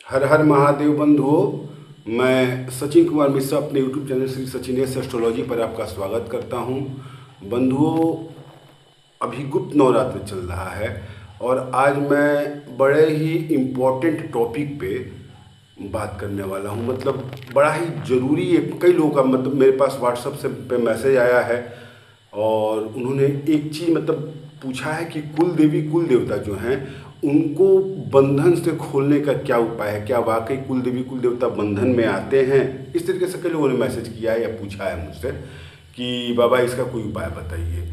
हर हर महादेव बंधुओं। मैं सचिन कुमार मिश्रा अपने YouTube channel Shri Sachinesh astrology पर आपका स्वागत करता हूं। बंधुओं, अभी गुप्त नवरात्र चल रहा है और आज मैं बड़े ही इम्पोर्टेंट टॉपिक पे बात करने वाला हूं। मतलब बड़ा ही ज़रूरी है। कई लोगों का मतलब मेरे पास व्हाट्सएप से पे मैसेज आया है और उन्होंने एक चीज़ मतलब पूछा है कि कुल देवी कुल देवता जो हैं उनको बंधन से खोलने का क्या उपाय है। क्या वाकई कुल देवी कुल देवता बंधन में आते हैं? इस तरीके से कई लोगों ने मैसेज किया है या पूछा है मुझसे कि बाबा इसका कोई उपाय बताइए।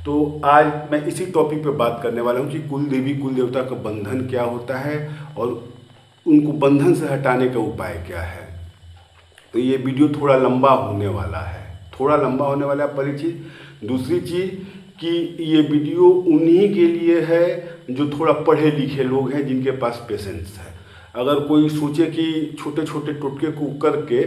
तो आज मैं इसी टॉपिक पे बात करने वाला हूँ कि कुल देवी कुल देवता का बंधन क्या होता है और उनको बंधन से हटाने का उपाय क्या है। तो ये वीडियो थोड़ा लंबा होने वाला है, पहली चीज़। दूसरी चीज़ कि ये वीडियो उन्हीं के लिए है जो थोड़ा पढ़े लिखे लोग हैं, जिनके पास पेशेंस है। अगर कोई सोचे कि छोटे छोटे टोटके को करके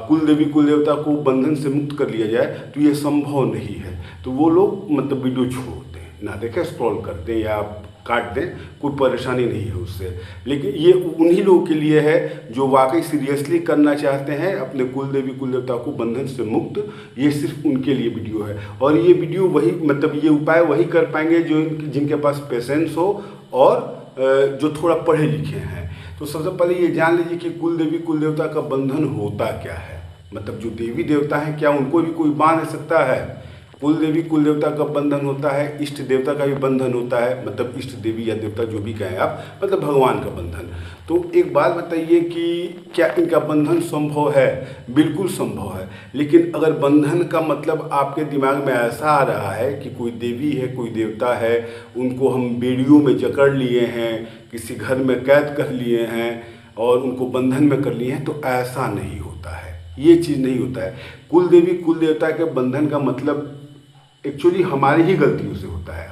कुल देवी कुल देवता को बंधन से मुक्त कर लिया जाए तो ये संभव नहीं है। तो वो लोग मतलब वीडियो छोड़ दें, ना देखें, स्क्रॉल कर दें या काट दें, कोई परेशानी नहीं है उससे। लेकिन ये उन्हीं लोगों के लिए है जो वाकई सीरियसली करना चाहते हैं अपने कुल देवी कुल देवता को बंधन से मुक्त। ये सिर्फ उनके लिए वीडियो है और ये वीडियो वही मतलब ये उपाय वही कर पाएंगे जो जिनके पास पेशेंस हो और जो थोड़ा पढ़े लिखे हैं। तो सबसे पहले ये जान लीजिए कि कुल देवी कुल देवता का बंधन होता क्या है। मतलब जो देवी देवता हैं क्या उनको भी कोई बांध सकता है? कुल देवी कुल देवता का बंधन होता है, इष्ट देवता का भी बंधन होता है। मतलब इष्ट देवी या देवता जो भी कहें आप, मतलब भगवान का बंधन। तो एक बात बताइए कि क्या इनका बंधन संभव है? बिल्कुल संभव है। लेकिन अगर बंधन का मतलब आपके दिमाग में ऐसा आ रहा है कि कोई देवी है कोई देवता है, उनको हम बेड़ियों में जकड़ लिए हैं, किसी घर में कैद कर लिए हैं और उनको बंधन में कर लिए हैं, तो ऐसा नहीं होता है। ये चीज़ नहीं होता है। कुल देवी कुल देवता के बंधन का मतलब एक्चुअली हमारी ही गलतियों से होता है।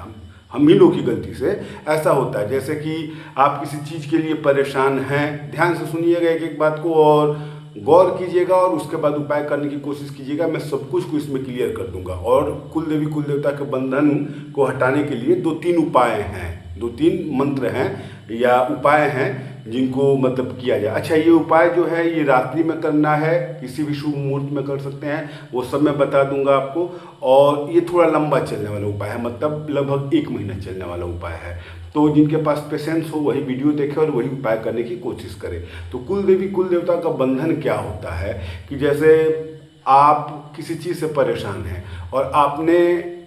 हम ही लोग की गलती से ऐसा होता है। जैसे कि आप किसी चीज़ के लिए परेशान हैं, ध्यान से सुनिएगा एक एक बात को और गौर कीजिएगा और उसके बाद उपाय करने की कोशिश कीजिएगा। मैं सब कुछ को इसमें क्लियर कर दूंगा। और कुल देवी कुल देवता के बंधन को हटाने के लिए 2-3 उपाय हैं, 2-3 मंत्र हैं या उपाय हैं जिनको मतलब किया जाए। अच्छा, ये उपाय जो है ये रात्रि में करना है, किसी भी शुभ मुहूर्त में कर सकते हैं, वो सब मैं बता दूंगा आपको। और ये थोड़ा लंबा चलने वाला उपाय है, मतलब लगभग 1 महीना चलने वाला उपाय है। तो जिनके पास पेशेंस हो वही वीडियो देखे और वही उपाय करने की कोशिश करें। तो कुल देवी कुल देवता का बंधन क्या होता है कि जैसे आप किसी चीज़ से परेशान हैं और आपने,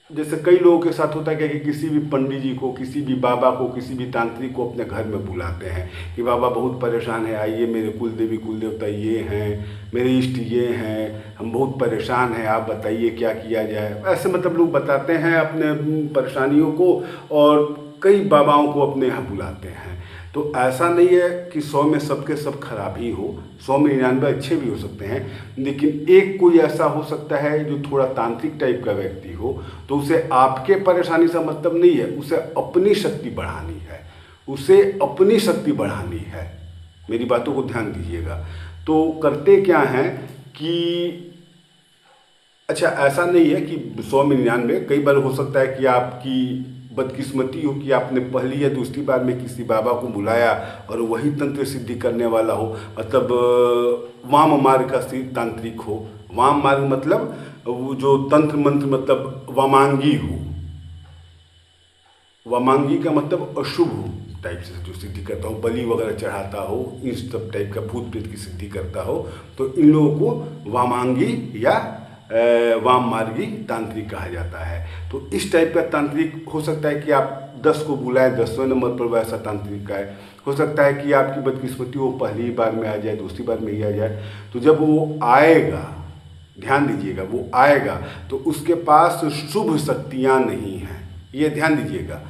जैसे कई लोगों के साथ होता है कि किसी भी पंडित जी को, किसी भी बाबा को, किसी भी तांत्रिक को अपने घर में बुलाते हैं कि बाबा बहुत परेशान है, आइए, मेरे कुल देवी कुल देवता ये हैं, मेरे इष्ट ये हैं, हम बहुत परेशान हैं, आप बताइए क्या किया जाए। ऐसे मतलब लोग बताते हैं अपने परेशानियों को और कई बाबाओं को अपने यहाँ बुलाते हैं। तो ऐसा नहीं है कि 100 में सबके सब खराब ही हो, 100 में 99 अच्छे भी हो सकते हैं। लेकिन एक कोई ऐसा हो सकता है जो थोड़ा तांत्रिक टाइप का व्यक्ति हो, तो उसे आपके परेशानी से मतलब नहीं है, उसे अपनी शक्ति बढ़ानी है, उसे अपनी शक्ति बढ़ानी है। मेरी बातों को ध्यान दीजिएगा। तो करते क्या हैं कि अच्छा, ऐसा नहीं है कि 100 में 99, कई बार हो सकता है कि आपकी बदकिस्मती हो कि आपने पहली या दूसरी बार में किसी बाबा को बुलाया और वही तंत्र सिद्धि करने वाला हो, मतलब वाम मार्ग का तांत्रिक हो। वाम मार्ग मतलब वो जो तंत्र मंत्र मतलब वामांगी हो। वामांगी का मतलब अशुभ टाइप से जो सिद्धि करता हो, बलि वगैरह चढ़ाता हो, इस सब टाइप का भूत प्रेत की सिद्धि करता हो, तो इन लोगों को वामांगी या वाम मार्गी तांत्रिक कहा जाता है। तो इस टाइप का तांत्रिक हो सकता है कि आप 10 को बुलाएं, 10वें नंबर पर वैसा तांत्रिक का है। हो सकता है कि आपकी बदकिस्मती वो पहली बार में आ जाए, दूसरी बार में ही आ जाए। तो जब वो आएगा, ध्यान दीजिएगा, वो आएगा तो उसके पास शुभ शक्तियाँ नहीं हैं, ये ध्यान दीजिएगा।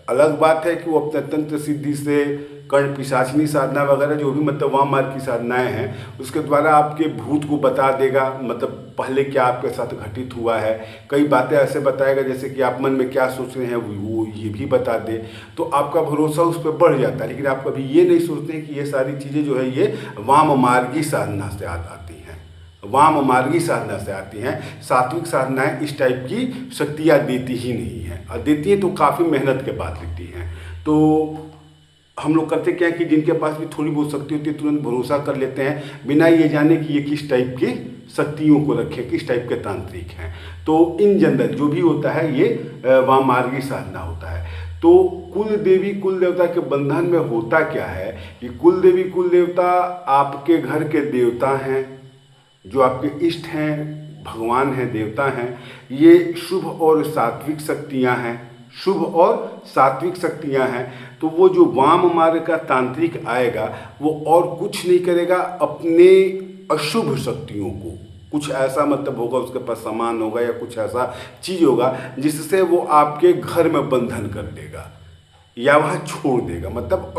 अलग बात है कि वो अपने तंत्र सिद्धि से कर्ण पिशाचिनी साधना वगैरह जो भी मतलब वाम मार्ग की साधनाएं हैं उसके द्वारा आपके भूत को बता देगा, मतलब पहले क्या आपके साथ घटित हुआ है। कई बातें ऐसे बताएगा जैसे कि आप मन में क्या सोच रहे हैं वो ये भी बता दे, तो आपका भरोसा उस पर बढ़ जाता है। लेकिन आप कभी ये नहीं सोचते हैं कि ये सारी चीज़ें जो है ये वाम मार्गी साधना से आती हैं, वाम मार्गी साधना से आती हैं। सात्विक साधनाएं इस टाइप की शक्तियाँ देती ही नहीं हैं, और देती हैं तो काफ़ी मेहनत के बाद देती हैं। तो हम लोग करते क्या है कि जिनके पास भी थोड़ी बहुत शक्ति होती है तुरंत भरोसा कर लेते हैं बिना ये जाने कि ये किस टाइप की शक्तियों को रखे, किस टाइप के तांत्रिक हैं। तो इन जनरल जो भी होता है ये वामार्गी साधना होता है। तो कुल देवी कुल देवता के बंधन में होता क्या है कि कुल देवी कुल देवता आपके घर के देवता हैं, जो आपके इष्ट हैं, भगवान हैं, देवता हैं। ये शुभ और सात्विक शक्तियाँ हैं, शुभ और सात्विक शक्तियाँ हैं। तो वो जो वाम मार्ग का तांत्रिक आएगा वो और कुछ नहीं करेगा, अपने अशुभ शक्तियों को कुछ ऐसा मतलब होगा, उसके पास सामान होगा या कुछ ऐसा चीज़ होगा जिससे वो आपके घर में बंधन कर देगा या वहाँ छोड़ देगा। मतलब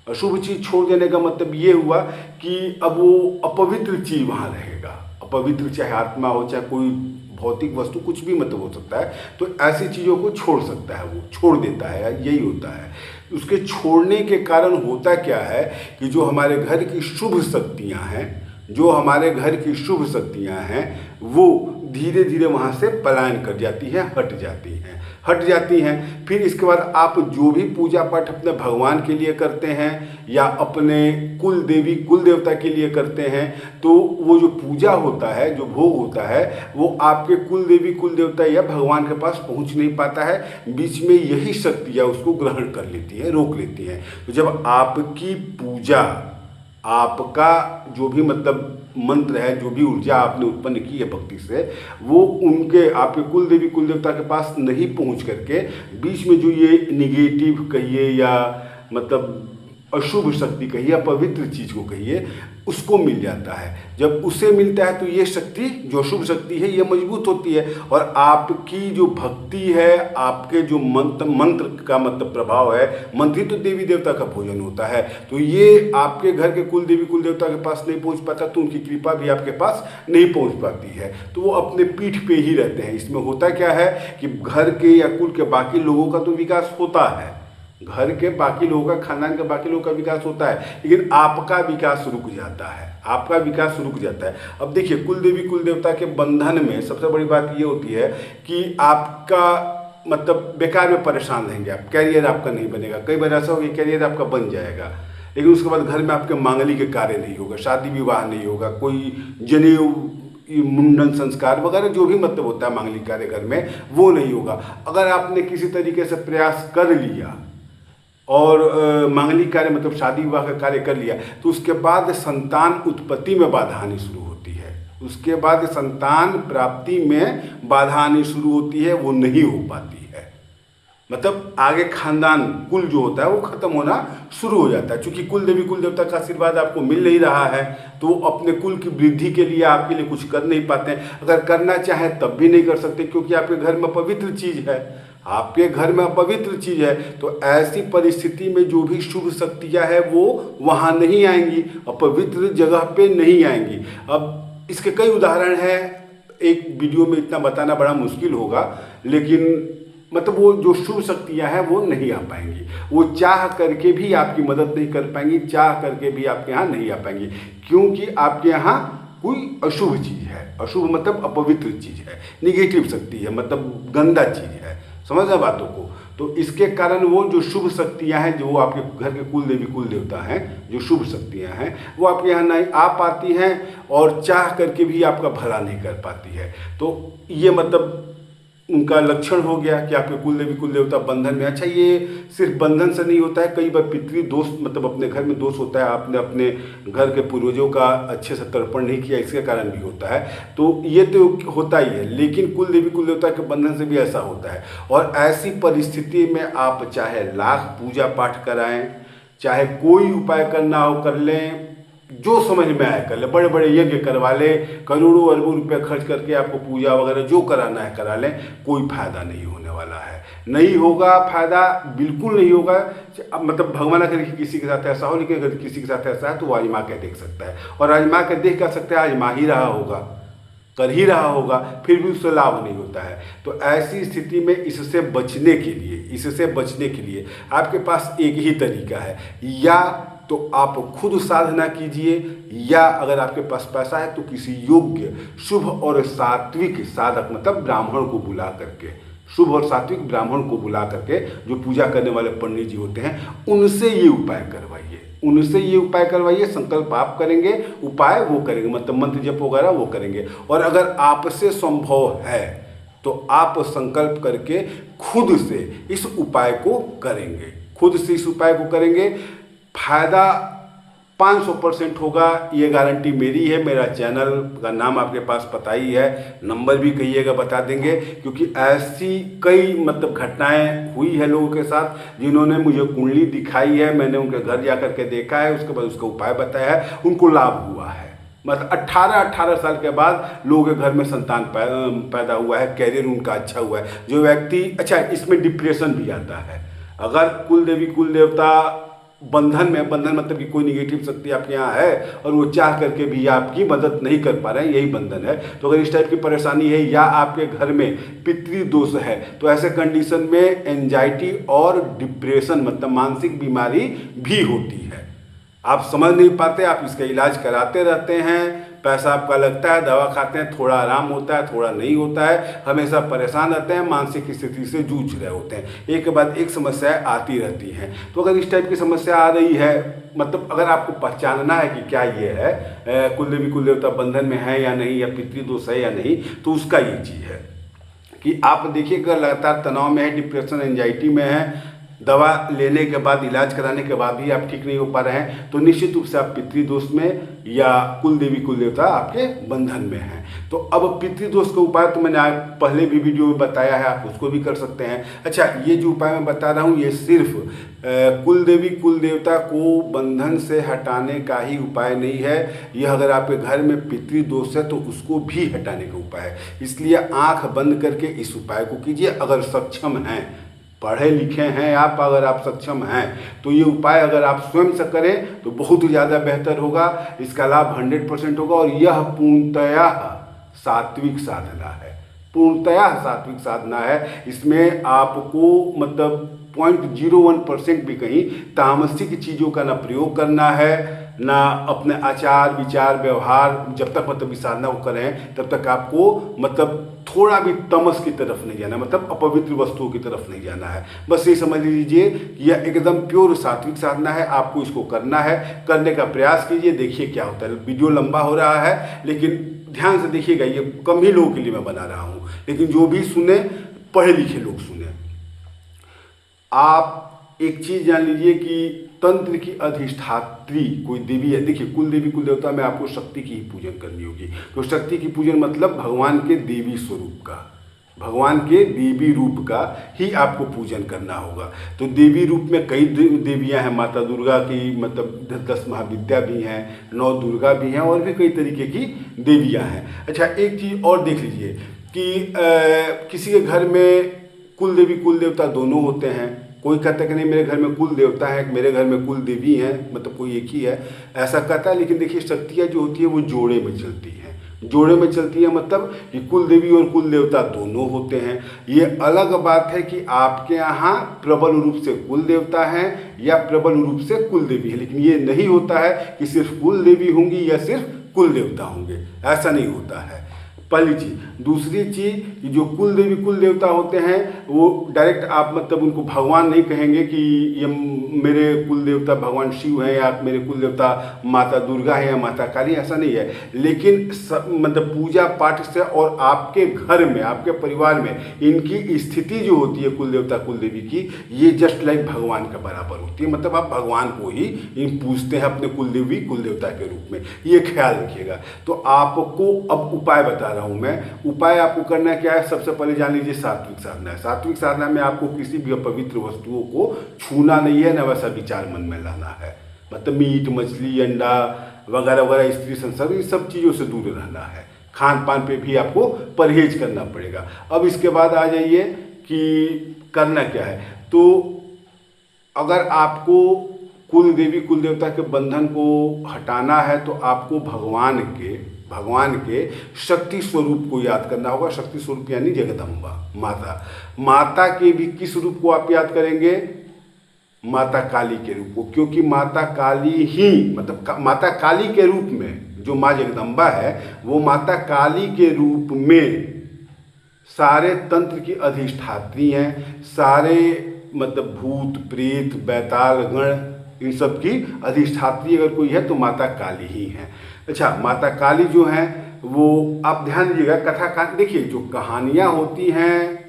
अशुभ चीज़ छोड़ देने का मतलब ये हुआ कि अब वो अपवित्र चीज़ वहाँ रहेगा। अपवित्र चाहे आत्मा हो, चाहे कोई भौतिक वस्तु, कुछ भी मतलब हो सकता है। तो ऐसी चीज़ों को छोड़ सकता है, वो छोड़ देता है, यही होता है। उसके छोड़ने के कारण होता क्या है कि जो हमारे घर की शुभ शक्तियाँ हैं, जो हमारे घर की शुभ शक्तियाँ हैं वो धीरे धीरे वहाँ से पलायन कर जाती हैं, हट जाती हैं। फिर इसके बाद आप जो भी पूजा पाठ अपने भगवान के लिए करते हैं या अपने कुल देवी कुल देवता के लिए करते हैं, तो वो जो पूजा होता है, जो भोग होता है, वो आपके कुल देवी कुल देवता या भगवान के पास पहुंच नहीं पाता है। बीच में यही शक्तियाँ उसको ग्रहण कर लेती हैं, रोक लेती हैं। तो जब आपकी पूजा, आपका जो भी मतलब मंत्र है, जो भी ऊर्जा आपने उत्पन्न की है भक्ति से, वो उनके आपके कुल देवी कुल देवता के पास नहीं पहुंच करके बीच में जो ये निगेटिव कहिए या मतलब अशुभ शक्ति कहिए या पवित्र चीज़ को कहिए, उसको मिल जाता है। जब उसे मिलता है तो ये शक्ति, जो शुभ शक्ति है, ये मजबूत होती है और आपकी जो भक्ति है, आपके जो मंत्र का मतलब प्रभाव है, मंत्र ही तो देवी देवता का भोजन होता है। तो ये आपके घर के कुल देवी कुल देवता के पास नहीं पहुंच पाता, तो उनकी कृपा भी आपके पास नहीं पहुंच पाती है। तो वो अपने पीठ पे ही रहते हैं। इसमें होता क्या है कि घर के या कुल के बाकी लोगों का तो विकास होता है, घर के बाकी लोगों का, खानदान के बाकी लोगों का विकास होता है, लेकिन आपका विकास रुक जाता है, आपका विकास रुक जाता है। अब देखिए, कुल देवी कुल देवता के बंधन में सबसे बड़ी बात ये होती है कि आपका मतलब बेकार में परेशान रहेंगे आप, कैरियर आपका नहीं बनेगा। कई बार ऐसा होगा कैरियर आपका बन जाएगा, लेकिन उसके बाद घर में आपके मांगलिक कार्य नहीं होगा, शादी विवाह नहीं होगा, कोई जनेऊ मुंडन संस्कार वगैरह जो भी मतलब होता है मांगलिक कार्य घर में, वो नहीं होगा। अगर आपने किसी तरीके से प्रयास कर लिया और मांगलिक कार्य मतलब शादी विवाह का कार्य कर लिया, तो उसके बाद संतान उत्पत्ति में बाधा आनी शुरू होती है, उसके बाद संतान प्राप्ति में बाधा आनी शुरू होती है, वो नहीं हो पाती है। मतलब आगे खानदान कुल जो होता है वो खत्म होना शुरू हो जाता है। क्योंकि कुल देवी कुल देवता का आशीर्वाद आपको मिल नहीं रहा है, तो अपने कुल की वृद्धि के लिए आपके लिए कुछ कर नहीं पाते हैं। अगर करना चाहें तब भी नहीं कर सकते, क्योंकि आपके घर में पवित्र चीज़ है, आपके घर में अपवित्र चीज़ है। तो ऐसी परिस्थिति में जो भी शुभ शक्तियाँ है वो वहाँ नहीं आएंगी, अपवित्र जगह पे नहीं आएंगी। अब इसके कई उदाहरण हैं, एक वीडियो में इतना बताना बड़ा मुश्किल होगा, लेकिन मतलब वो जो शुभ शक्तियाँ हैं वो नहीं आ पाएंगी, वो चाह करके भी आपकी मदद नहीं कर पाएंगी, चाह करके भी आपके यहाँ नहीं आ पाएंगी, क्योंकि आपके यहाँ कोई अशुभ चीज़ है। अशुभ मतलब अपवित्र चीज़ है, निगेटिव शक्ति है, मतलब गंदा चीज़ है। समझना बातों को। तो इसके कारण वो जो शुभ शक्तियाँ हैं, जो आपके घर के कुल देवी कुल देवता हैं, जो शुभ शक्तियाँ हैं, वो आपके यहाँ नहीं आ पाती हैं और चाह करके भी आपका भला नहीं कर पाती है। तो ये मतलब उनका लक्षण हो गया कि आपके कुल देवी कुल देवता बंधन में। अच्छा, ये सिर्फ बंधन से नहीं होता है, कई बार पितृ दोष मतलब अपने घर में दोष होता है, आपने अपने घर के पूर्वजों का अच्छे से तर्पण नहीं किया, इसके कारण भी होता है। तो ये तो होता ही है, लेकिन कुल देवी कुल देवता के बंधन से भी ऐसा होता है। और ऐसी परिस्थिति में आप चाहे लाख पूजा पाठ कराएं, चाहे कोई उपाय करना हो कर लें, जो समझ में आए कर ले, बड़े बड़े यज्ञ करवा ले, करोड़ों अरबों रुपए खर्च करके आपको पूजा वगैरह जो कराना है करा लें, कोई फायदा नहीं होने वाला है। नहीं होगा फायदा, बिल्कुल नहीं होगा। मतलब भगवान अगर किसी के साथ ऐसा हो, लेकिन अगर किसी के साथ ऐसा है तो वो आजमा के देख सकता है, और आजमा के देख कर सकता है, आजमा ही रहा होगा, कर ही रहा होगा, फिर भी उससे लाभ नहीं होता है। तो ऐसी स्थिति में इससे बचने के लिए आपके पास एक ही तरीका है, या तो आप खुद साधना कीजिए, या अगर आपके पास पैसा है तो किसी योग्य शुभ और सात्विक साधक मतलब ब्राह्मण को बुला करके, शुभ और सात्विक ब्राह्मण को बुला करके, जो पूजा करने वाले पंडित जी होते हैं, उनसे ये उपाय करवाइए, उनसे ये उपाय करवाइए। संकल्प आप करेंगे, उपाय वो करेंगे, मतलब मंत्र जप वगैरह वो करेंगे। और अगर आपसे संभव है तो आप संकल्प करके खुद से इस उपाय को करेंगे, खुद से इस उपाय को करेंगे। फायदा 500% होगा, ये गारंटी मेरी है। मेरा चैनल का नाम आपके पास पता ही है, नंबर भी कहिएगा बता देंगे, क्योंकि ऐसी कई मतलब घटनाएं हुई है लोगों के साथ जिन्होंने मुझे कुंडली दिखाई है, मैंने उनके घर जा कर के देखा है, उसके बाद उसका उपाय बताया है, उनको लाभ हुआ है। मतलब 18 साल के बाद लोगों के घर में संतान पैदा हुआ है, कैरियर उनका अच्छा हुआ है। जो व्यक्ति, अच्छा इसमें डिप्रेशन भी आता है। अगर कुल देवी कुल देवता बंधन में, बंधन मतलब कि कोई निगेटिव शक्ति आपके यहाँ है और वो चाह करके भी आपकी मदद नहीं कर पा रहे हैं, यही बंधन है। तो अगर इस टाइप की परेशानी है या आपके घर में पितृ दोष है, तो ऐसे कंडीशन में एंजाइटी और डिप्रेशन मतलब मानसिक बीमारी भी होती है। आप समझ नहीं पाते, आप इसका इलाज कराते रहते हैं, पैसा आपका लगता है, दवा खाते हैं, थोड़ा आराम होता है, थोड़ा नहीं होता है, हमेशा परेशान रहते हैं, मानसिक स्थिति से जूझ रहे होते हैं, एक के बाद एक समस्याएं आती रहती हैं। तो अगर इस टाइप की समस्या आ रही है, मतलब अगर आपको पहचानना है कि क्या ये है, कुल देवी कुल देवता बंधन में है या नहीं, या पितृदोष है या नहीं, तो उसका ये चीज़ है कि आप देखिए अगर लगातार तनाव में है, डिप्रेशन एंजाइटी में है, दवा लेने के बाद, इलाज कराने के बाद भी आप ठीक नहीं हो पा रहे हैं, तो निश्चित रूप से आप पितृदोष में या कुल देवी कुल देवता आपके बंधन में हैं। तो अब पितृदोष का उपाय तो मैंने पहले भी वीडियो में बताया है, आप उसको भी कर सकते हैं। अच्छा, ये जो उपाय मैं बता रहा हूँ, ये सिर्फ कुल देवी कुल देवता को बंधन से हटाने का ही उपाय नहीं है, यह अगर आपके घर में पितृदोष है तो उसको भी हटाने का उपाय है। इसलिए आँख बंद करके इस उपाय को कीजिए। अगर सक्षम हैं, पढ़े लिखे हैं आप, अगर आप सक्षम हैं तो ये उपाय अगर आप स्वयं से करें तो बहुत ही ज़्यादा बेहतर होगा, इसका लाभ 100% होगा। और यह पूर्णतया सात्विक साधना है, पूर्णतया सात्विक साधना है। इसमें आपको मतलब 0.01% भी कहीं तामसिक चीज़ों का ना प्रयोग करना है, ना अपने आचार विचार व्यवहार, जब तक मतलब इस साधना को करें तब तक आपको मतलब थोड़ा भी तमस की तरफ नहीं जाना, मतलब अपवित्र वस्तुओं की तरफ नहीं जाना है। बस ये समझ लीजिए कि यह एकदम प्योर सात्विक साधना है, आपको इसको करना है, करने का प्रयास कीजिए, देखिए क्या होता है। वीडियो लंबा हो रहा है लेकिन ध्यान से देखिएगा, ये कम ही लोगों के लिए मैं बना रहा हूँ, लेकिन जो भी सुने पढ़े लिखे लोग सुने। आप एक चीज़ जान लीजिए कि तंत्र की अधिष्ठात्री कोई देवी है। देखिए, कुल देवी कुल देवता में आपको शक्ति की ही पूजन करनी होगी। तो शक्ति की पूजन मतलब भगवान के देवी स्वरूप का, भगवान के देवी रूप का ही आपको पूजन करना होगा। तो देवी रूप में कई देवियां हैं, माता दुर्गा की मतलब 10 महाविद्या भी हैं, 9 दुर्गा भी हैं, और भी कई तरीके की देवियां हैं। अच्छा, एक चीज़ और देख लीजिए कि किसी के घर में कुल देवी कुल देवता दोनों होते हैं। कोई कहता है कि नहीं मेरे घर में कुल देवता है, मेरे घर में कुल देवी हैं, मतलब कोई एक ही है, ऐसा कहता है। लेकिन देखिए, शक्तियाँ जो होती है वो जोड़े में चलती हैं, जोड़े में चलती है, मतलब कि कुल देवी और कुल देवता दोनों होते हैं। ये अलग बात है कि आपके यहाँ प्रबल रूप से कुल देवता हैं या प्रबल रूप से कुल देवी है, लेकिन ये नहीं होता है कि सिर्फ कुल देवी होंगी या सिर्फ कुल देवता होंगे, ऐसा नहीं होता है। पहली चीज़। दूसरी चीज़ कि जो कुल देवी कुल देवता होते हैं वो डायरेक्ट आप मतलब उनको भगवान नहीं कहेंगे कि ये मेरे कुल देवता भगवान शिव हैं या मेरे कुल देवता माता दुर्गा है या माता काली, ऐसा नहीं है। लेकिन मतलब पूजा पाठ से और आपके घर में, आपके परिवार में इनकी स्थिति जो होती है कुल देवता कुल देवी की, ये जस्ट लाइक भगवान के बराबर होती है। मतलब आप भगवान को ही इन पूजते हैं अपने कुल देवी कुल देवता के रूप में, ये ख्याल रखिएगा। तो आपको अब उपाय बता रहा हूँ मैं। उपाय आपको करना क्या है, सबसे पहले जान लीजिए सात्विक साधना है। सात्विक साधना में आपको किसी भी अपवित्र वस्तुओं को छूना नहीं है, न वैसा विचार मन में लाना है। मतलब मीट मछली अंडा वगैरह वगैरह, स्त्री संसर्ग, इन सब चीज़ों से दूर रहना है। खान पान पे भी आपको परहेज करना पड़ेगा। अब इसके बाद आ जाइए कि करना क्या है। तो अगर आपको कुल देवी कुल देवता के बंधन को हटाना है तो आपको भगवान के शक्ति स्वरूप को याद करना होगा। शक्ति स्वरूप यानी जगदम्बा माता। माता के भी किस रूप को आप याद करेंगे, माता काली के रूप को, क्योंकि माता काली ही मतलब माता काली के रूप में जो माँ जगदम्बा है वो माता काली के रूप में सारे तंत्र की अधिष्ठात्री हैं, सारे मतलब भूत प्रेत बैताल गण इन सब की अधिष्ठात्री अगर कोई है तो माता काली ही है। अच्छा, माता काली जो हैं वो आप ध्यान दीजिएगा, कथा देखिए जो कहानियाँ होती हैं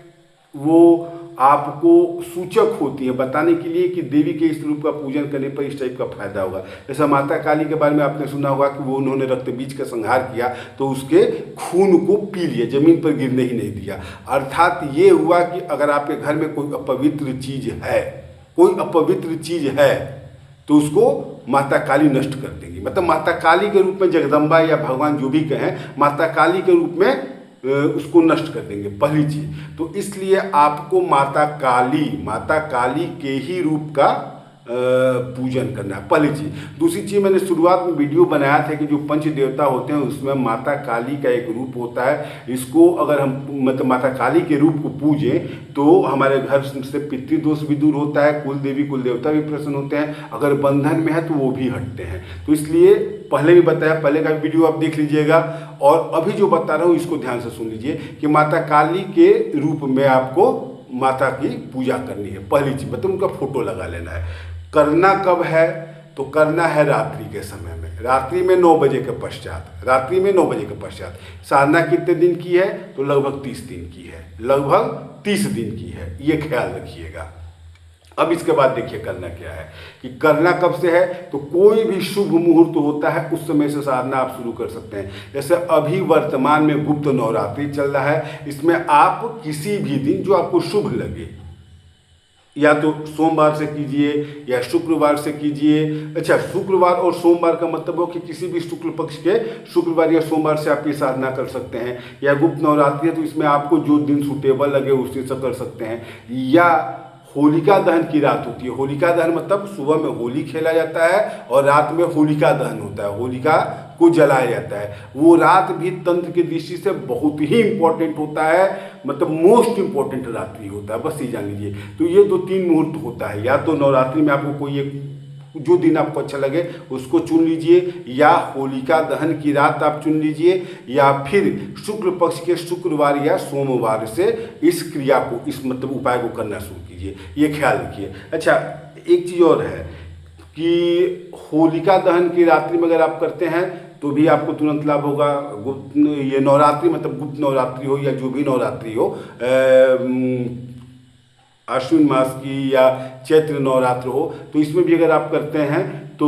वो आपको सूचक होती है बताने के लिए कि देवी के इस रूप का पूजन करने पर इस टाइप का फायदा होगा। जैसा माता काली के बारे में आपने सुना होगा कि वो उन्होंने रक्त बीज का संहार किया तो उसके खून को पी लिया, जमीन पर गिरने ही नहीं दिया। अर्थात ये हुआ कि अगर आपके घर में कोई अपवित्र चीज है, कोई अपवित्र चीज है तो उसको माता काली नष्ट कर देंगी। मतलब माता काली के रूप में जगदम्बा या भगवान जो भी कहें, माता काली के रूप में उसको नष्ट कर देंगे, पहली चीज। तो इसलिए आपको माता काली के ही रूप का पूजन करना है, पहली चीज। दूसरी चीज, मैंने शुरुआत में वीडियो बनाया था कि जो पंच देवता होते हैं उसमें माता काली का एक रूप होता है। इसको अगर हम मतलब माता काली के रूप को पूजें तो हमारे घर से पितृदोष भी दूर होता है, कुल देवी कुल देवता भी प्रसन्न होते हैं, अगर बंधन में है तो वो भी हटते हैं। तो इसलिए पहले भी बताया, पहले का वीडियो आप देख लीजिएगा, और अभी जो बता रहा हूँ इसको ध्यान से सुन लीजिए कि माता काली के रूप में आपको माता की पूजा करनी है। पहली चीज मतलब उनका फोटो लगा लेना है। करना कब है तो करना है रात्रि के समय में, रात्रि में 9 बजे के पश्चात, रात्रि में 9 बजे के पश्चात। साधना कितने दिन की है तो लगभग 30 दिन की है, लगभग 30 दिन की है, ये ख्याल रखिएगा। अब इसके बाद देखिए करना क्या है कि करना कब से है तो कोई भी शुभ मुहूर्त होता है उस समय से साधना आप शुरू कर सकते हैं। जैसे अभी वर्तमान में गुप्त नवरात्रि चल रहा है, इसमें आप किसी भी दिन जो आपको शुभ लगे, या तो सोमवार से कीजिए या शुक्रवार से कीजिए। अच्छा, शुक्रवार और सोमवार का मतलब हो कि किसी भी शुक्ल पक्ष के शुक्रवार या सोमवार से आप ये साधना कर सकते हैं। या गुप्त नवरात्रि है तो इसमें आपको जो दिन सूटेबल लगे उस दिन से कर सकते हैं। या होलिका दहन की रात होती है, होलिका दहन मतलब सुबह में होली खेला जाता है और रात में होलिका दहन होता है, होलिका को जलाया जाता है। वो रात भी तंत्र की दृष्टि से बहुत ही इंपॉर्टेंट होता है, मतलब मोस्ट इंपॉर्टेंट रात्रि होता है, बस ये जान लीजिए। तो ये 2-3 मुहूर्त होता है, या तो नवरात्रि में आपको कोई एक जो दिन आपको अच्छा लगे उसको चुन लीजिए, या होलिका दहन की रात आप चुन लीजिए, या फिर शुक्ल पक्ष के शुक्रवार या सोमवार से इस क्रिया को, इस मतलब उपाय को करना शुरू कीजिए, ये ख्याल रखिए। अच्छा, एक चीज़ और है कि होलिका दहन की रात्रि में अगर आप करते हैं तो भी आपको तुरंत लाभ होगा। गुप्त ये नवरात्रि मतलब गुप्त नवरात्रि हो या जो भी नवरात्रि हो, आश्विन मास की या चैत्र नवरात्र हो, तो इसमें भी अगर आप करते हैं तो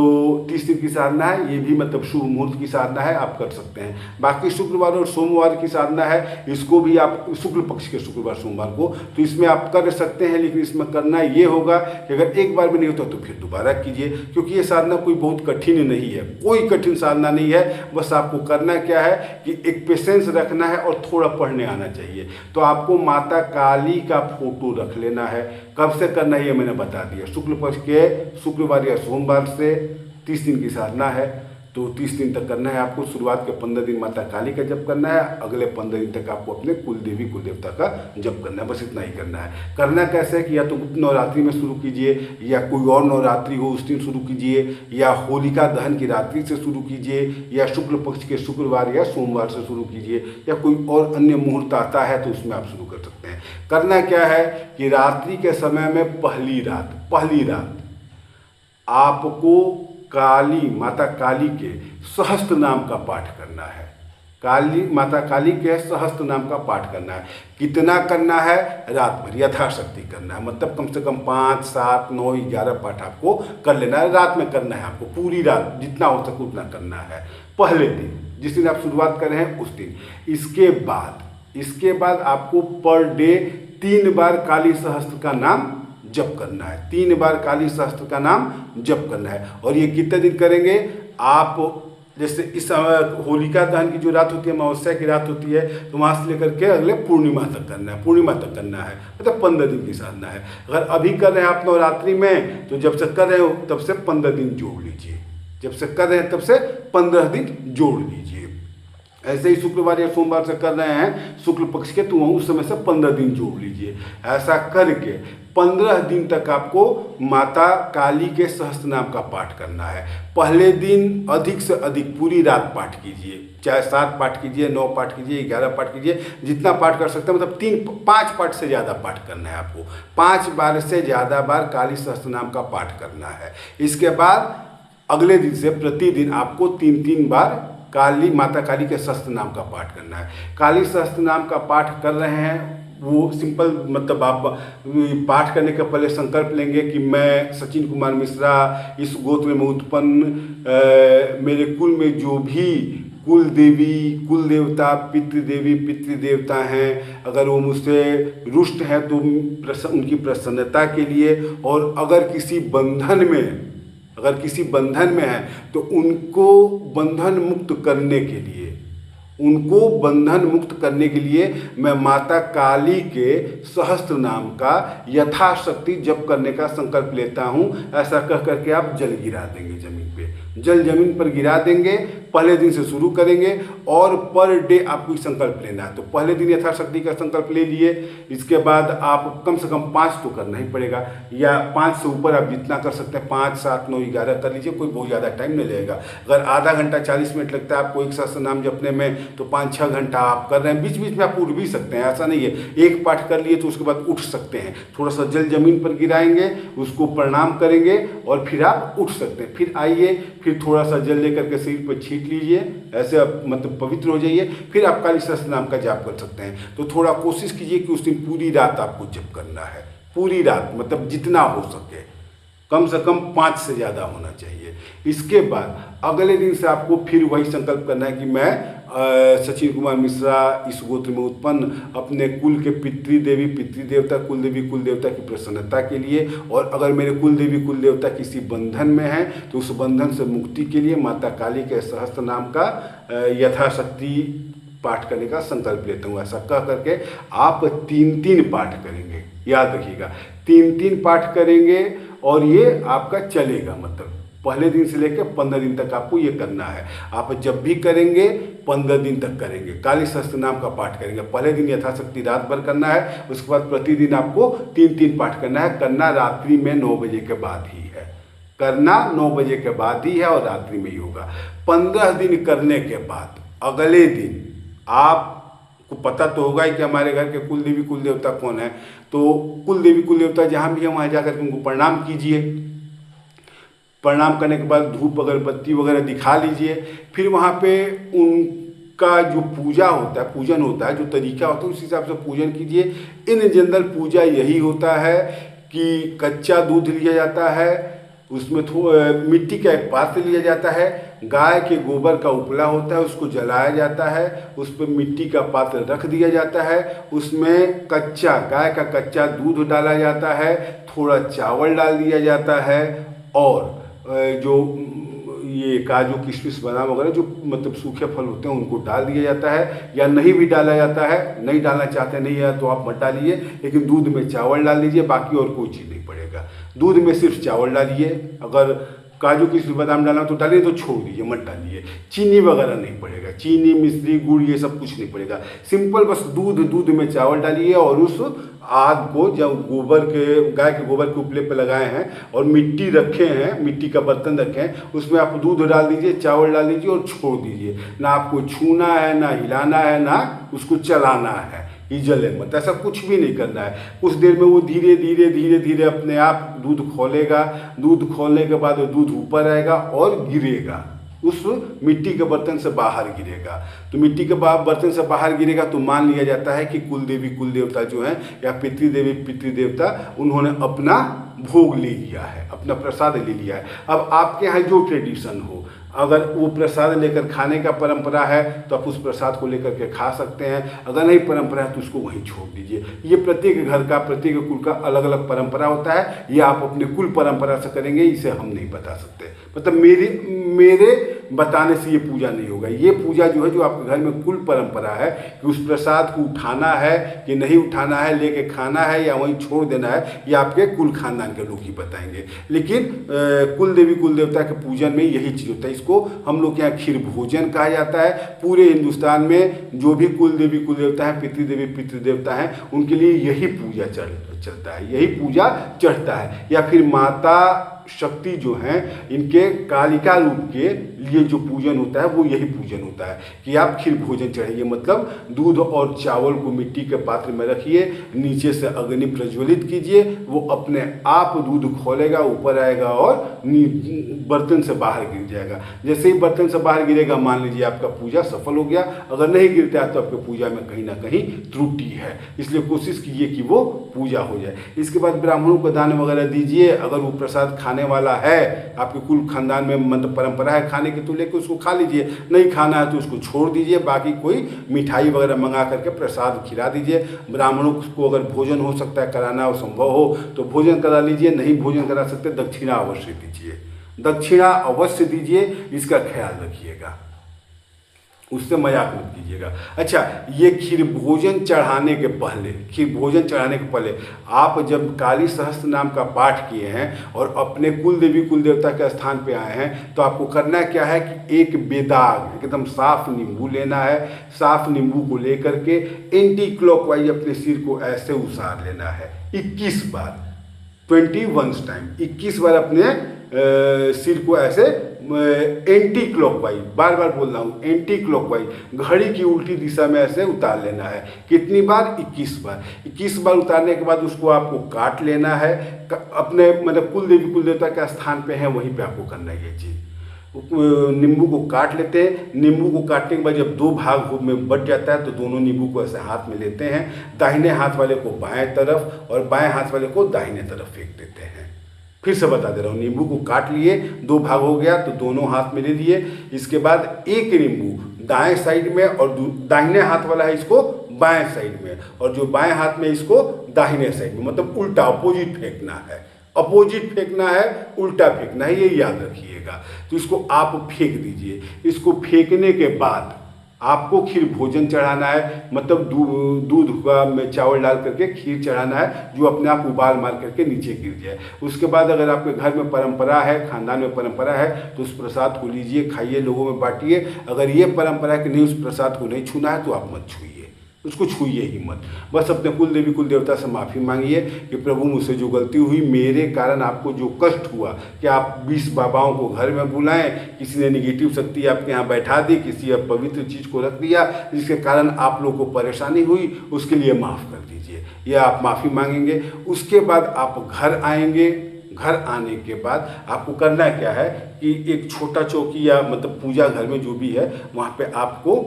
30 दिन की साधना है, ये भी मतलब शुभ मुहूर्त की साधना है, आप कर सकते हैं। बाकी शुक्रवार और सोमवार की साधना है, इसको भी आप शुक्ल पक्ष के शुक्रवार सोमवार को, तो इसमें आप कर सकते हैं। लेकिन इसमें करना ये होगा कि अगर एक बार में नहीं होता तो फिर दोबारा कीजिए, क्योंकि ये साधना कोई बहुत कठिन नहीं है, कोई कठिन साधना नहीं है। बस आपको करना क्या है कि एक पेशेंस रखना है और थोड़ा पढ़ने आना चाहिए। तो आपको माता काली का फोटो रख लेना है। कब से करना है ये मैंने बता दिया, शुक्ल पक्ष के शुक्रवार या सोमवार से 30 दिन की साधना है, तो 30 दिन तक करना है आपको। शुरुआत के 15 दिन माता काली का जप करना है, अगले 15 दिन तक आपको अपने कुल देवी कुल देवता का जप करना है, बस इतना ही करना है। करना कैसे है कि या तो गुप्त नवरात्रि में शुरू कीजिए, या कोई और नवरात्रि हो उस दिन शुरू कीजिए, या होलिका दहन की रात्रि से शुरू कीजिए, या शुक्ल पक्ष के शुक्रवार या सोमवार से शुरू कीजिए, या कोई और अन्य मुहूर्त आता है तो उसमें आप शुरू कर सकते हैं। करना क्या है कि रात्रि के समय में पहली रात आपको माता काली के सहस्त्र नाम का पाठ करना है। माता काली के सहस्त्र नाम का पाठ करना है। कितना करना है? रात भर यथाशक्ति करना है, मतलब कम से कम 5, 7, 9, 11 पाठ आपको कर लेना है। रात में करना है आपको, पूरी रात जितना हो सके उतना करना है। पहले दिन जिस दिन आप शुरुआत कर रहे हैं उस दिन। इसके बाद आपको पर डे 3 बार काली सहस्त्र का नाम जप करना है, 3 बार काली सहस्त्र का नाम जप करना है। और ये कितने दिन करेंगे आप? जैसे इस होलिका दहन की जो रात होती है, अमावस्या की रात होती है, तो वहाँ से लेकर के अगले पूर्णिमा तक करना है, मतलब 15 दिन की साधना है। अगर अभी कर रहे हैं आप नवरात्रि में, तो जब से कर रहे हो तब से 15 दिन जोड़ लीजिए, जब से कर रहे हैं तब से 15 दिन जोड़ लीजिए। ऐसे ही शुक्रवार या सोमवार से कर रहे हैं शुक्ल पक्ष के, तो उस समय से 15 दिन जोड़ लीजिए। ऐसा करके 15 दिन तक आपको माता काली के सहस्त्र नाम का पाठ करना है। पहले दिन अधिक से अधिक पूरी रात पाठ कीजिए, चाहे 7 पाठ कीजिए, 9 पाठ कीजिए, 11 पाठ कीजिए, जितना पाठ कर सकते हैं। मतलब 5 पाठ से ज़्यादा पाठ करना है आपको। 5 बार से ज़्यादा बार काली सहस्त्र नाम का पाठ करना है। इसके बाद अगले दिन से प्रतिदिन आपको 3-3 बार माता काली के सहस्त्र नाम का पाठ करना है। काली सहस्त्र नाम का पाठ कर रहे हैं वो सिंपल, मतलब आप पाठ करने के पहले संकल्प लेंगे कि मैं सचिन कुमार मिश्रा इस गोत्र में उत्पन्न मेरे कुल में जो भी कुल देवी, कुल देवता, पितृदेवी, पितृदेवता हैं, अगर वो मुझसे रुष्ट हैं तो उनकी प्रसन्नता के लिए, और अगर किसी बंधन में है तो उनको बंधन मुक्त करने के लिए मैं माता काली के सहस्त्र नाम का यथाशक्ति जप करने का संकल्प लेता हूँ। ऐसा कह करके आप जल गिरा देंगे जमीन पे, जल जमीन पर गिरा देंगे। पहले दिन से शुरू करेंगे और पर डे आपको संकल्प लेना है। तो पहले दिन यथाशक्ति का संकल्प ले लिए, इसके बाद आप कम से कम 5 तो करना ही पड़ेगा, या 5 से ऊपर आप जितना कर सकते हैं 5, 7, 9, 11 कर लीजिए, कोई बहुत ज़्यादा टाइम नहीं लगेगा। अगर आधा घंटा 40 मिनट लगता है आपको एक सहस्त्र नाम जपने में, तो 5-6 घंटा आप कर रहे हैं। बीच बीच में आप उठ भी सकते हैं, ऐसा नहीं है एक पाठ कर लिए तो उसके बाद उठ सकते हैं। थोड़ा सा जल जमीन पर गिराएंगे, उसको प्रणाम करेंगे और फिर आप उठ सकते हैं। फिर आइए, फिर थोड़ा सा जल लेकर के शरीर पर छींट लीजिए, ऐसे आप मतलब पवित्र हो जाइए। फिर आप काली सहस्त्र नाम का जाप कर सकते हैं। तो थोड़ा कोशिश कीजिए कि उस दिन पूरी रात आपको जप करना है, पूरी रात, मतलब जितना हो सके, कम से कम 5 से ज़्यादा होना चाहिए। इसके बाद अगले दिन से आपको फिर वही संकल्प करना है कि मैं सचिन कुमार मिश्रा इस गोत्र में उत्पन्न अपने कुल के पितृदेवी, पितृदेवता, कुलदेवी, कुलदेवता की प्रसन्नता के लिए, और अगर मेरे कुलदेवी, कुलदेवता किसी बंधन में हैं तो उस बंधन से मुक्ति के लिए माता काली के सहस्त्र नाम का यथाशक्ति पाठ करने का संकल्प लेता हूँ। ऐसा कह करके आप 3-3 पाठ करेंगे, याद रखिएगा 3-3 पाठ करेंगे, और ये आपका चलेगा। मतलब पहले दिन से लेकर 15 दिन तक आपको ये करना है। आप जब भी करेंगे 15 दिन तक करेंगे, काली सहस्त्र नाम का पाठ करेंगे। पहले दिन यथाशक्ति रात भर करना है, उसके बाद प्रतिदिन आपको 3-3 पाठ करना है। करना रात्रि में 9 बजे के बाद ही है, करना 9 बजे के बाद ही है और रात्रि में ही होगा। 15 दिन करने के बाद अगले दिन आपको पता तो होगा ही कि हमारे घर के कुलदेवी, कुलदेवता कौन है। तो कुलदेवी, कुलदेवता जहाँ भी है वहाँ जाकर के उनको प्रणाम कीजिए। प्रणाम करने के बाद धूप अगरबत्ती वगैरह दिखा लीजिए। फिर वहाँ पे उनका जो पूजा होता है, पूजन होता है, जो तरीका होता है, उस हिसाब से पूजन कीजिए। इन जनरल पूजा यही होता है कि कच्चा दूध लिया जाता है, उसमें मिट्टी का एक पात्र लिया जाता है, गाय के गोबर का उपला होता है, उसको जलाया जाता है, उस पर मिट्टी का पात्र रख दिया जाता है, उसमें गाय का कच्चा दूध डाला जाता है, थोड़ा चावल डाल दिया जाता है, और जो ये काजू, किशमिश, बादाम वगैरह जो मतलब सूखे फल होते हैं उनको डाल दिया जाता है, या नहीं भी डाला जाता है, नहीं डालना चाहते नहीं है तो आप मत डालिए, लेकिन दूध में चावल डाल दीजिए, बाकी और कोई चीज़ नहीं पड़ेगा। दूध में सिर्फ चावल डालिए, अगर काजू, किशमिश, बादाम डालना तो डालिए, तो छोड़ दीजिए, मत डालिए। चीनी वगैरह नहीं पड़ेगा, चीनी, मिश्री, गुड़ ये सब कुछ नहीं पड़ेगा। सिंपल बस दूध में चावल डालिए, और उस आग को जब गाय के गोबर के उपले पे लगाए हैं और मिट्टी रखे हैं, मिट्टी का बर्तन रखे हैं, उसमें आप दूध डाल दीजिए, चावल डाल दीजिए और छोड़ दीजिए। ना आपको छूना है, ना हिलाना है, ना उसको चलाना है, ये जले मत, ऐसा कुछ भी नहीं करना है। कुछ देर में वो धीरे धीरे अपने आप दूध खोलेगा। दूध खोलने के बाद वो दूध ऊपर आएगा और गिरेगा, उस मिट्टी के बर्तन से बाहर गिरेगा। तो मिट्टी के बर्तन से बाहर गिरेगा तो मान लिया जाता है कि कुलदेवी, कुलदेवता जो हैं, या पितृदेवी, पितृदेवता, उन्होंने अपना भोग ले लिया है, अपना प्रसाद ले लिया है। अब आपके यहाँ जो ट्रेडिशन हो, अगर वो प्रसाद लेकर खाने का परंपरा है तो आप उस प्रसाद को लेकर के खा सकते हैं, अगर नहीं परंपरा है तो उसको वहीं छोड़ दीजिए। ये प्रत्येक घर का, प्रत्येक कुल का अलग अलग परंपरा होता है, ये आप अपने कुल परंपरा से करेंगे, इसे हम नहीं बता सकते। मतलब मेरे बताने से ये पूजा नहीं होगा। ये पूजा जो है, जो आपके घर में कुल परंपरा है कि उस प्रसाद को उठाना है कि नहीं उठाना है, लेके खाना है या वहीं छोड़ देना है, ये आपके कुल खानदान के लोग ही बताएंगे। लेकिन कुल देवी कुल देवता के पूजन में यही चीज़ होता है। इसको हम लोग के यहाँ खीर भोजन कहा जाता है। पूरे हिंदुस्तान में जो भी कुल देवी कुल देवता है, पितृदेवी पितृदेवता हैं, उनके लिए यही पूजा चलता है, यही पूजा चढ़ता है। या फिर माता शक्ति जो हैं, इनके कालिका रूप के लिए जो पूजन होता है वो यही पूजन होता है कि आप खीर भोजन चढ़ाइए। मतलब दूध और चावल को मिट्टी के पात्र में रखिए, नीचे से अग्नि प्रज्वलित कीजिए, वो अपने आप दूध खोलेगा, ऊपर आएगा और बर्तन से बाहर गिर जाएगा। जैसे ही बर्तन से बाहर गिरेगा, मान लीजिए आपका पूजा सफल हो गया। अगर नहीं गिरता है तो आपके पूजा में कहीं ना कहीं त्रुटि है, इसलिए कोशिश कीजिए कि वो पूजा हो जाए। इसके बाद ब्राह्मणों को दान वगैरह दीजिए। अगर वो प्रसाद खाने वाला है, आपके कुल खानदान में मतलब परंपरा है खाने की, तो लेकर उसको खा लीजिए। नहीं खाना है तो उसको छोड़ दीजिए। बाकी कोई मिठाई वगैरह मंगा करके प्रसाद खिला दीजिए। ब्राह्मणों को अगर भोजन हो सकता है कराना और संभव हो तो भोजन करा लीजिए। नहीं भोजन करा सकते, दक्षिणा अवश्य दीजिए, दक्षिणा अवश्य दीजिए, इसका ख्याल रखिएगा, उससे मजाक मत कीजिएगा। अच्छा, ये खीर भोजन चढ़ाने के पहले आप जब काली सहस्त्र नाम का पाठ किए हैं और अपने कुल देवी कुल देवता के स्थान पे आए हैं, तो आपको करना क्या है कि एक बेदाग एकदम साफ नींबू लेना है। साफ नींबू को लेकर के एंटी क्लॉकवाइज अपने सिर को ऐसे उसार लेना है 21 बार, 21 टाइम, 21 बार अपने सिर को ऐसे एंटी क्लॉकवाइज, बार बार बोल रहा हूँ, एंटी क्लॉकवाइज घड़ी की उल्टी दिशा में ऐसे उतार लेना है। कितनी बार? 21 बार। 21 बार उतारने के बाद उसको आपको काट लेना है। अपने मतलब कुल देवी कुल देवता के स्थान पे है, वहीं पे आपको करना है ये चीज़। नींबू को काट लेते हैं। नींबू को काटने के बाद जब दो भाग में बट जाता है तो दोनों नींबू को ऐसे हाथ में लेते हैं। दाहिने हाथ वाले को बाएं तरफ और बाएं हाथ वाले को दाहिने तरफ फेंक देते हैं। फिर से बता दे रहा हूँ, नींबू को काट लिए, दो भाग हो गया तो दोनों हाथ में ले लिए। इसके बाद एक नींबू दाएं साइड में और दाहिने हाथ वाला है इसको बाएं साइड में, और जो बाएं हाथ में इसको दाहिने साइड में, मतलब उल्टा अपोजिट फेंकना है। अपोजिट फेंकना है, उल्टा फेंकना है, ये याद रखिएगा। तो इसको आप फेंक दीजिए। इसको फेंकने के बाद आपको खीर भोजन चढ़ाना है, मतलब दूध का में चावल डाल करके खीर चढ़ाना है, जो अपने आप उबाल मार करके नीचे गिर जाए। उसके बाद अगर आपके घर में परंपरा है, खानदान में परंपरा है, तो उस प्रसाद को लीजिए, खाइए, लोगों में बांटिए। अगर ये परंपरा है कि नहीं उस प्रसाद को नहीं छूना है तो आप मत छूइए, उसको छूइए ही मत। बस अपने कुल देवी कुल देवता से माफ़ी मांगिए कि प्रभु मुझसे जो गलती हुई, मेरे कारण आपको जो कष्ट हुआ कि आप 20 बाबाओं को घर में बुलाएं, किसी ने निगेटिव शक्ति आपके यहाँ बैठा दी, किसी पवित्र चीज़ को रख दिया जिसके कारण आप लोगों को परेशानी हुई, उसके लिए माफ़ कर दीजिए। यह आप माफ़ी मांगेंगे। उसके बाद आप घर आएंगे। घर आने के बाद आपको करना क्या है कि एक छोटा चौकी या मतलब पूजा घर में जो भी है वहाँ पे आपको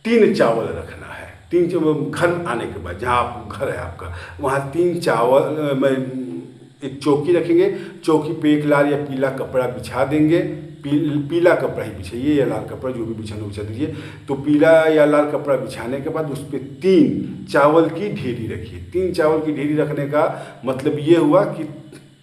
3 चावल रखना है। 3 घर आने के बाद, जहाँ आप घर है आपका, वहाँ 3 चावल एक चौकी रखेंगे। चौकी पे एक लाल या पीला कपड़ा बिछा देंगे। पीला कपड़ा ही बिछाइए या लाल कपड़ा, जो भी बिछाना बिछा दीजिए। तो पीला या लाल कपड़ा बिछाने के बाद उस पर 3 चावल की ढेरी रखिए। 3 चावल की ढेरी रखने का मतलब ये हुआ कि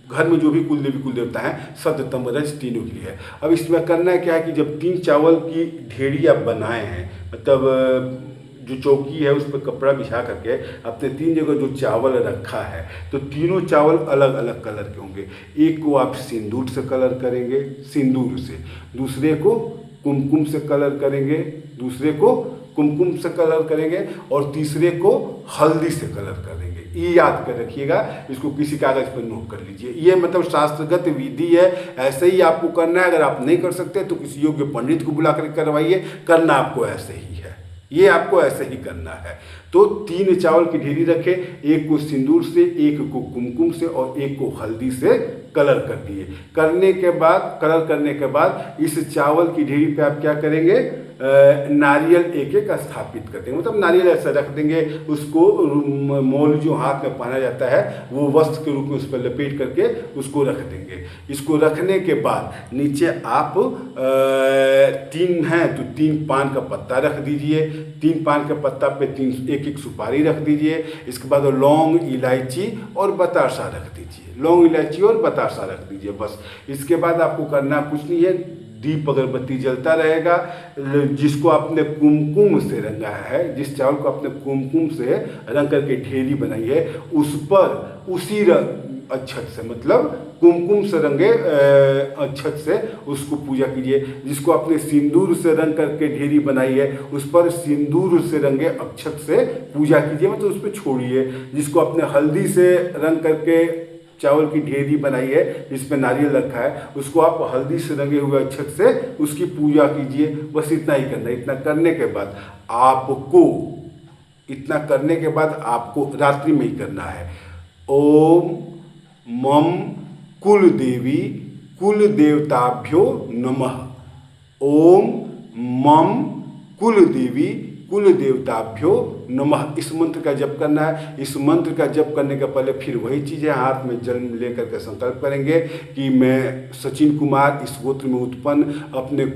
घर में जो भी कुल देवी कुल देवता हैं, सत्य तम रज तीनों के लिए है। अब इसमें करना क्या है कि जब 3 चावल की ढेरी आप बनाए हैं, मतलब जो चौकी है उस पर कपड़ा बिछा करके अपने 3 जगह जो चावल रखा है, तो तीनों चावल अलग अलग कलर के होंगे। एक को आप सिंदूर से कलर करेंगे, सिंदूर से। दूसरे को कुमकुम से कलर करेंगे, दूसरे को कुमकुम से कलर करेंगे, और तीसरे को हल्दी से कलर करेंगे। ये याद कर रखिएगा, इसको किसी कागज़ पर नोट कर लीजिए। ये मतलब शास्त्रगत विधि है, ऐसे ही आपको करना है। अगर आप नहीं कर सकते तो किसी योग्य पंडित को बुला कर करवाइए। करना आपको ऐसे ही है, ये आपको ऐसे ही करना है। तो 3 चावल की ढेरी रखें, एक को सिंदूर से, एक को कुमकुम से और एक को हल्दी से कलर कर दिए। कलर करने के बाद इस चावल की ढेरी पे आप क्या करेंगे, नारियल एक एक स्थापित कर देंगे। मतलब नारियल ऐसा रख देंगे, उसको मौल जो हाथ में पहना जाता है वो वस्त्र के रूप में उस पर लपेट करके उसको रख देंगे। इसको रखने के बाद नीचे आप 3 हैं तो 3 पान का पत्ता रख दीजिए। 3 पान के पत्ता पे 3 एक एक एक सुपारी रख दीजिए। इसके बाद लौंग, इलायची और बतासा रख दीजिए। लौंग, इलायची और बतासा रख दीजिए बस। इसके बाद आपको करना कुछ नहीं है, दीप अगरबत्ती जलता रहेगा। जिसको आपने कुमकुम से रंगा है, जिस चावल को आपने कुमकुम से रंग करके ढेरी बनाई है, उस पर उसी अक्षत से, मतलब कुमकुम से रंगे अक्षत से उसको पूजा कीजिए। जिसको आपने सिंदूर से रंग करके ढेरी बनाई है, उस पर सिंदूर से रंगे अक्षत से पूजा कीजिए, मतलब उस पर छोड़िए। जिसको आपने हल्दी से रंग करके चावल की ढेरी बनाई है, जिसमें नारियल रखा है, उसको आप हल्दी से रंगे हुए अक्षत से उसकी पूजा कीजिए। बस इतना ही करना है। इतना करने के बाद आपको रात्रि में ही करना है। ओम मम कुल देवी कुल देवताभ्यो नमः। ओम मम कुल देवी कुल देवताभ्यो नमः। इस मंत्र का जप करना है। इस मंत्र का जप करने के पहले फिर वही चीज़ें हाथ में जल लेकर के संकल्प करेंगे कि मैं सचिन कुमार इस गोत्र में उत्पन्न अपने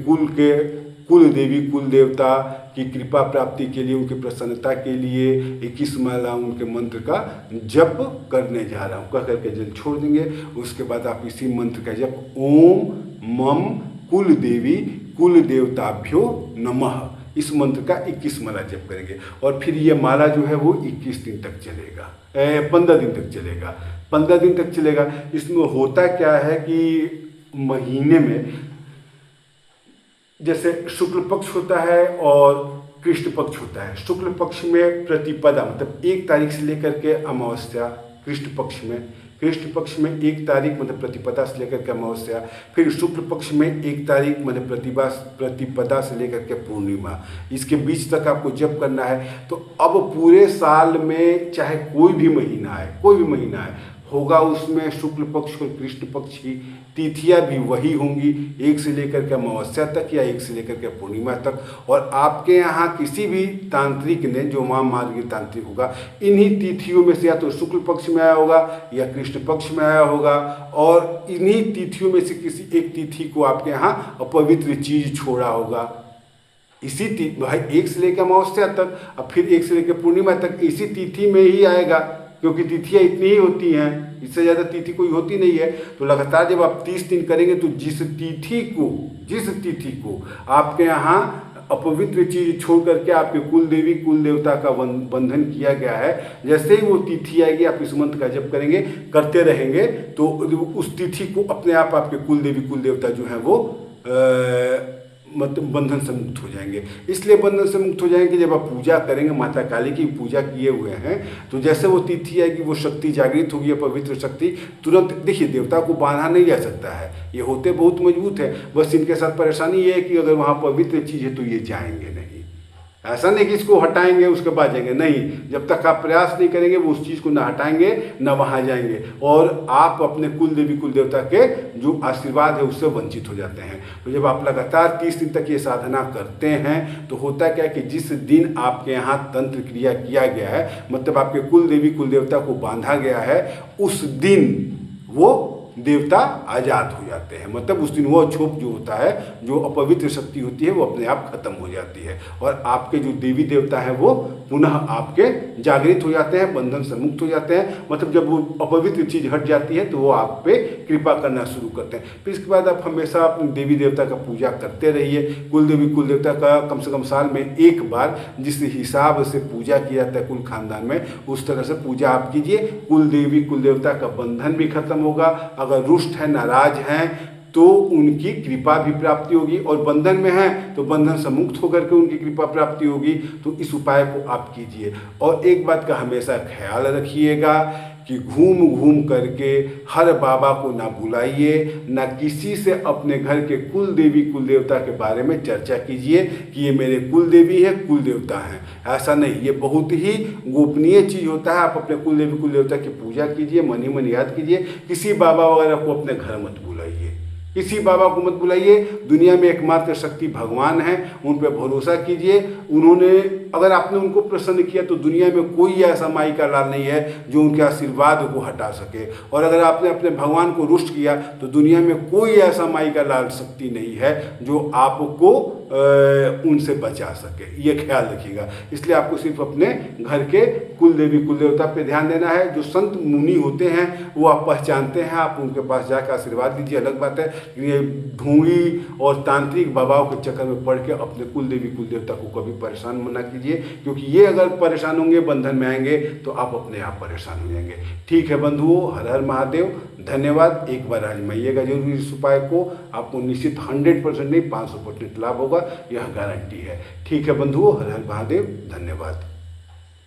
कुल देवी कुल देवता की कृपा प्राप्ति के लिए, उनकी प्रसन्नता के लिए 21 माला उनके मंत्र का जप करने जा रहा हूँ। कह करके जल छोड़ देंगे। उसके बाद आप इसी मंत्र का जप ओम मम कुल देवी कुल देवताभ्यो नमः, इस मंत्र का 21 माला जप करेंगे। और फिर ये माला जो है वो 21 दिन तक चलेगा, 15 दिन तक चलेगा। 15 दिन तक चलेगा। इसमें होता क्या है कि महीने में जैसे शुक्ल पक्ष होता है और कृष्ण पक्ष होता है। शुक्ल पक्ष में प्रतिपदा, मतलब 1 तारीख से लेकर के अमावस्या कृष्ण पक्ष में 1 तारीख मतलब प्रतिपदा से लेकर के अमावस्या, फिर शुक्ल पक्ष में 1 तारीख मतलब प्रतिपदा से लेकर के पूर्णिमा, इसके बीच तक आपको जप करना है। तो अब पूरे साल में चाहे कोई भी महीना आए होगा, उसमें शुक्ल पक्ष और कृष्ण पक्ष की तिथियां भी वही होंगी, 1 से लेकर के अमावस्या तक या 1 से लेकर के पूर्णिमा तक। और आपके यहाँ किसी भी तांत्रिक ने, जो वाम मार्गी तांत्रिक होगा, इन्हीं तिथियों में से या तो शुक्ल पक्ष में आया होगा या कृष्ण पक्ष में आया होगा, और इन्हीं तिथियों में से किसी एक तिथि को आपके यहाँ अपवित्र चीज छोड़ा होगा। इसी भाई 1 से लेकर अमावस्या तक, अब फिर 1 से लेकर पूर्णिमा तक इसी तिथि में ही आएगा, क्योंकि तिथियाँ इतनी ही होती हैं, इससे ज़्यादा तिथि कोई होती नहीं है। तो लगातार जब आप 30 दिन करेंगे तो जिस तिथि को आपके यहाँ अपवित्र चीज छोड़ करके आपके कुल देवी कुल देवता का बंधन किया गया है, जैसे ही वो तिथि आएगी आप इस मंत्र का जप करेंगे, करते रहेंगे, तो उस तिथि को अपने आप आपके कुल देवी कुल देवता जो है वो मतलब बंधन से मुक्त हो जाएंगे। इसलिए बंधन से मुक्त हो जाएंगे जब आप पूजा करेंगे, माता काली की पूजा किए हुए हैं, तो जैसे वो तिथि आएगी वो शक्ति जागृत होगी, पवित्र शक्ति तुरंत। देखिए, देवता को बांधा नहीं जा सकता है, ये होते बहुत मजबूत है, बस इनके साथ परेशानी ये है कि अगर वहाँ पवित्र चीज़ है तो ये जाएंगे नहीं। ऐसा नहीं कि इसको हटाएंगे उसके बाद जाएंगे, नहीं, जब तक आप प्रयास नहीं करेंगे वो उस चीज़ को ना हटाएंगे ना वहाँ जाएंगे, और आप अपने कुल देवी कुल देवता के जो आशीर्वाद है उससे वंचित हो जाते हैं। तो जब आप लगातार 30 दिन तक ये साधना करते हैं तो होता क्या है कि जिस दिन आपके यहाँ तंत्र क्रिया किया गया है, मतलब आपके कुल देवी कुल देवता को बांधा गया है, उस दिन वो देवता आज़ाद हो जाते हैं। मतलब उस दिन वो क्षोभ जो होता है, जो अपवित्र शक्ति होती है, वो अपने आप खत्म हो जाती है, और आपके जो देवी देवता हैं वो पुनः आपके जागृत हो जाते हैं, बंधन से मुक्त हो जाते हैं। मतलब जब वो अपवित्र चीज़ हट जाती है तो वो आप पे कृपा करना शुरू करते हैं। फिर इसके बाद आप हमेशा अपने देवी देवता का पूजा करते रहिए। कुल देवी कुल देवता का कम से कम साल में 1 बार जिस हिसाब से पूजा किया जाता है कुल खानदान में, उस तरह से पूजा आप कीजिए। कुल देवी कुल देवता का बंधन भी खत्म होगा। अगर रुष्ट है, नाराज हैं, तो उनकी कृपा भी प्राप्ति होगी, और बंधन में है तो बंधन से मुक्त होकर के उनकी कृपा प्राप्ति होगी। तो इस उपाय को आप कीजिए। और एक बात का हमेशा ख्याल रखिएगा कि घूम घूम करके हर बाबा को ना बुलाइए, ना किसी से अपने घर के कुल देवी कुल देवता के बारे में चर्चा कीजिए कि ये मेरे कुल देवी है, कुल देवता हैं। ऐसा नहीं, ये बहुत ही गोपनीय चीज़ होता है। आप अपने कुल देवी कुल देवता की पूजा कीजिए, मन ही मन याद कीजिए। किसी बाबा वगैरह को अपने घर मत बुलाइए, किसी बाबा को मत बुलाइए, दुनिया में एकमात्र शक्ति भगवान है, उन पर भरोसा कीजिए। उन्होंने, अगर आपने उनको प्रसन्न किया तो दुनिया में कोई ऐसा माई का लाल नहीं है जो उनके आशीर्वाद को हटा सके, और अगर आपने अपने भगवान को रुष्ट किया तो दुनिया में कोई ऐसा माई का लाल शक्ति नहीं है जो आपको उनसे बचा सके। ये ख्याल रखिएगा। इसलिए आपको सिर्फ अपने घर के कुल देवी कुल देवता पे ध्यान देना है। जो संत मुनि होते हैं वो आप पहचानते हैं, आप उनके पास जाकर आशीर्वाद लीजिए, अलग बात है। ये ढोंगी और तांत्रिक बाबाओं के चक्कर में पड़ के अपने कुल देवी कुल देवता को कभी परेशान मत कीजिए, क्योंकि ये अगर परेशान होंगे, बंधन में आएंगे, तो आप अपने आप परेशान हो जाएंगे। ठीक है बंधुओं, हर हर महादेव, धन्यवाद। एक बार आजमाइएगा जरूर इस उपाय को, आपको निश्चित 100% नहीं 500% लाभ होगा, यह गारंटी है। ठीक है बंधुओं, हर हर महादेव, धन्यवाद।